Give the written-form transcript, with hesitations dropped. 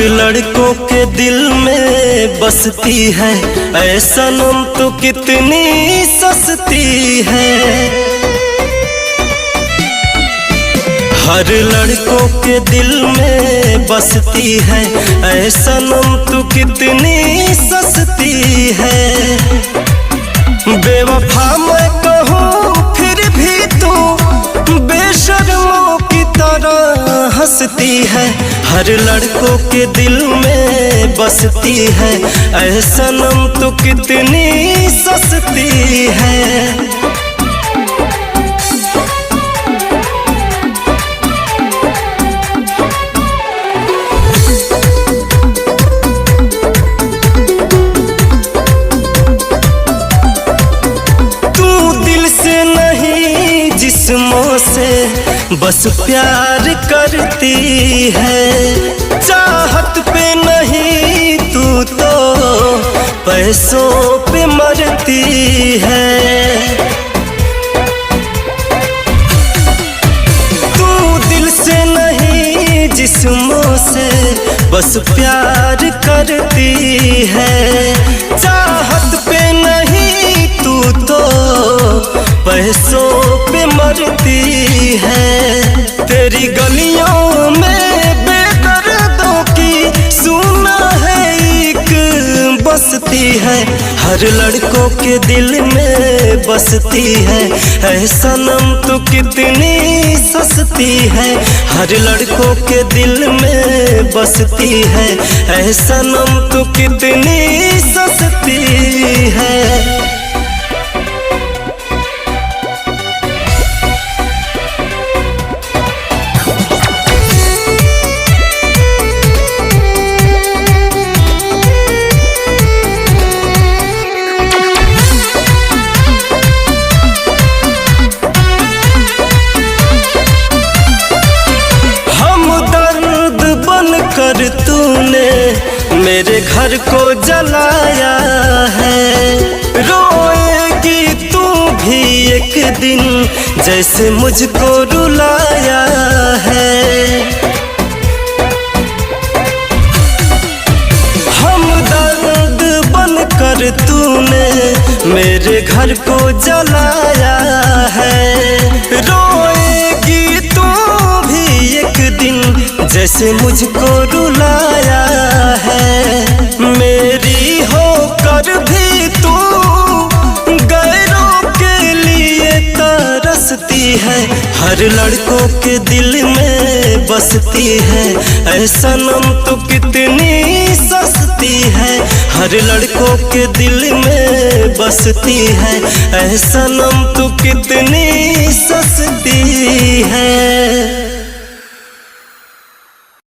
लड़कों के दिल में बसती है, ऐ सनम तो कितनी सस्ती है। हर लड़कों के दिल में बसती है, ऐ सनम तो कितनी सस्ती है। बेवफा मैं कहूँ फिर भी तू बेशर्मों की तरह हंसती है। हर लड़कों के दिल में बसती है, ऐ सनम तो कितनी सस्ती है। जिस्मों से बस प्यार करती है, चाहत पे नहीं तू तो पैसों पे मरती है। तू दिल से नहीं जिस्मों से बस प्यार करती है, चाहत पे नहीं तू तो पैसों पे मरती है। तेरी गलियों में बेदर्दों की सुना है एक बसती है। हर लड़कों के दिल में बसती है, ऐ सनम तो कितनी सस्ती है। हर लड़कों के दिल में बसती है, ऐ सनम तो कितनी सस्ती है। कर तूने मेरे घर को जलाया है, रोएगी तू भी एक दिन जैसे मुझको रुलाया है। हमदर्द बनकर तूने मेरे घर को जलाया है, रोएगी तू भी एक दिन जैसे मुझको रुलाया है। मेरी होकर भी तू गैरों के लिए तरसती है। हर लड़कों के दिल में बसती है, ऐ सनम तो कितनी सस्ती है। हर लड़कों के दिल में बसती है, ऐ सनम तो कितनी सस्ती है।